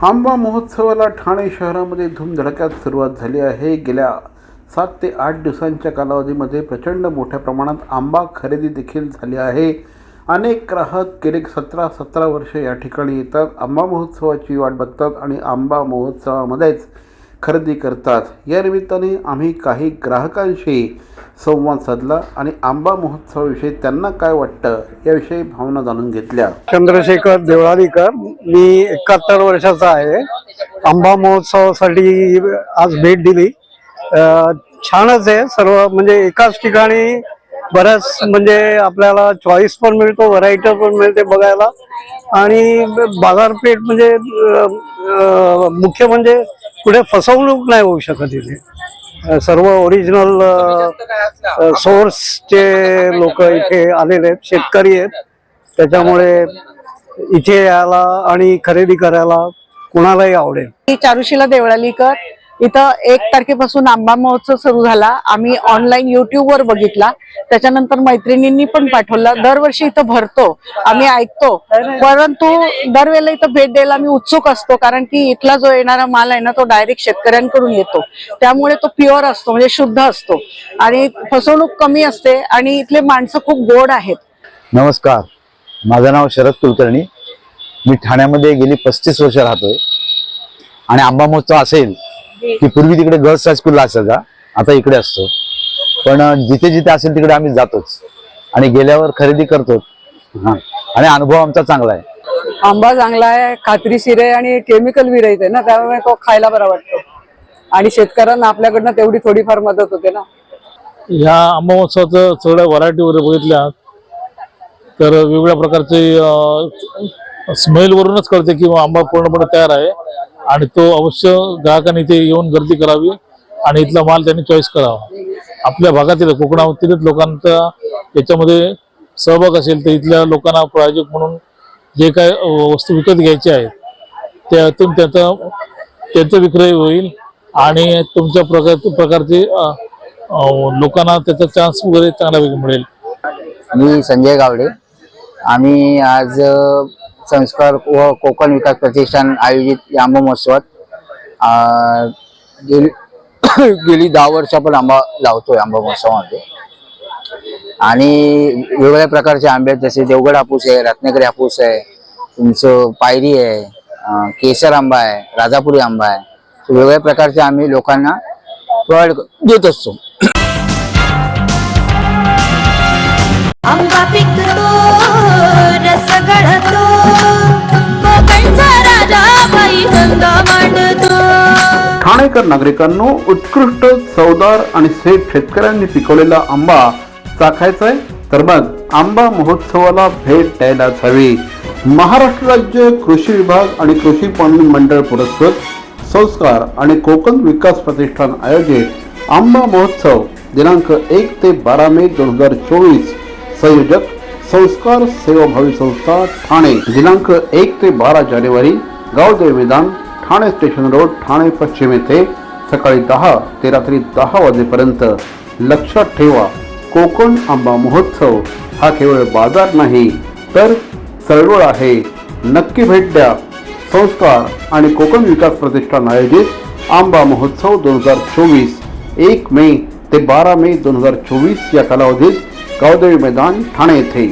आंबा महोत्सवाला ठाणे शहरामध्ये धूमधडक्यात सुरुवात झाली आहे। गेल्या 7 ते 8 दिवसांच्या कालावधीमध्ये प्रचंड मोठ्या प्रमाणात आंबा खरेदी देखील झाली आहे। अनेक ग्राहक गेली 17 वर्षे या ठिकाणी येतात, आंबा महोत्सवाची वाट बघतात आणि आंबा महोत्सवामध्येच खरेदी करतात। या निमित्ताने आम्ही काही ग्राहकांशी संवाद साधला आणि आंबा महोत्सवाविषयी त्यांना काय वाटतं याविषयी भावना जाणून घेतल्या। चंद्रशेखर देवळालीकर, मी 71 वर्षाचा आहे। आंबा महोत्सवासाठी आज भेट दिली। छानच आहे सर्व, म्हणजे एकाच ठिकाणी बऱ्याच म्हणजे आपल्याला चॉईस पण मिळतो, व्हरायटी पण मिळते बघायला आणि बाजारपेठ म्हणजे मुख्य म्हणजे कुठे फसवणूक नाही होऊ शकत। इथे सर्व ओरिजिनल सोर्सचे लोक इथे आलेले आहेत, शेतकरी आहेत, त्याच्यामुळे इथे यायला आणि खरेदी करायला कुणालाही आवडेल। चारुशीला देवळालीकर, इथं 1 तारखेपासून आंबा महोत्सव सुरू झाला। आम्ही ऑनलाईन युट्यूबवर बघितला, त्याच्यानंतर मैत्रिणींनी पण पाठवला। दरवर्षी इथं भरतो, आम्ही ऐकतो, परंतु दरवेळेला इथं भेट द्यायला आम्ही उत्सुक असतो, कारण की इथला जो येणारा माल आहे ना तो डायरेक्ट शेतकऱ्यांकडून येतो, त्यामुळे तो प्युअर असतो, म्हणजे शुद्ध असतो आणि फसवणूक कमी असते आणि इथले माणसं खूप गोड आहेत। नमस्कार, माझं नाव शरद कुलकर्णी, मी ठाण्यामध्ये गेली 35 वर्ष राहतोय आणि आंबा महोत्सव असेल की पूर्वी तिकडे गर्ल्स हायस्कूलला असायचा, आता इकडे असतो, पण जिथे जिथे असेल तिकडे आम्ही जातोच आणि गेल्यावर खरेदी करतो आणि अनुभव आमचा चांगला आहे। आंबा चांगला आहे, खात्रीशीर आहे आणि केमिकल विरहित आहे ना, त्यामुळे तो खायला बरा वाटतो आणि शेतकऱ्यांना आपल्याकडनं तेवढी थोडीफार मदत होते ना। या आंबा महोत्सवाचं सगळ्या व्हरायटी वगैरे बघितल्या तर वेगवेगळ्या प्रकारचे स्मेल वरूनच कळते की आंबा पूर्णपणे तयार आहे आणि तो अवश्य ग्राहकांनी इथे येऊन गर्दी करावी आणि इथला माल त्यांनी चॉईस करावा। आपल्या भागातील कोकणातील लोकांचा याच्यामध्ये सहभाग असेल तर इथल्या लोकांना प्रायोजक म्हणून जे काय वस्तू विकत घ्यायच्या आहेत त्यातून त्यांचा विक्रय होईल आणि तुमच्या प्रकारचे लोकांना त्याचा चान्स वगैरे चांगला मिळेल। मी संजय गावडे, आम्ही आज संस्कार व कोकण विकास प्रतिष्ठान आयोजित आंबा महोत्सवात गेली 10 वर्ष आपण आंबा लावतोय आंबा महोत्सवामध्ये आणि वेगवेगळ्या प्रकारचे आंबे आहेत, जसे देवगड हापूस आहे, रत्नागिरी हापूस आहे, तुमचं पायरी आहे, केसर आंबा आहे, राजापुरी आंबा आहे, वेगवेगळ्या प्रकारचे आम्ही लोकांना प्रोव्हाइड देत असतो। आंबा पिकतो रस गळतो, कोकणचा राजा बाई गंगा मांडतो। ठाणेकर नागरिकांनो, उत्कृष्ट चवदार आणि सेठ शेतकऱ्यांनी पिकवलेला आंबा चाखायचाय तर मग आंबा महोत्सवाला भेट द्यायलाच हवी। महाराष्ट्र राज्य कृषी विभाग आणि कृषी पणन मंडळ पुरस्कृत संस्कार आणि कोकण विकास प्रतिष्ठान आयोजित आंबा महोत्सव दिनांक 1 ते 12 मे 2024। संयोजक संस्कार सेवाभावी संस्था ठाणे। दिनांक 1 ते 12 जानेवारी, गावदेवी मैदान, ठाणे स्टेशन रोड, ठाणे पश्चिम येथे सकाळी 10 ते रात्री 10 वाजेपर्यंत। लक्षात ठेवा, कोकण आंबा महोत्सव हा केवळ बाजार नाही तर चळवळ आहे। नक्की भेट द्या। संस्कार आणि कोकण विकास प्रतिष्ठान आयोजित आंबा महोत्सव 2024, 1 मे ते 12 मे 2024 या कालावधीत गावदेवी मैदान, ठाणे येथे।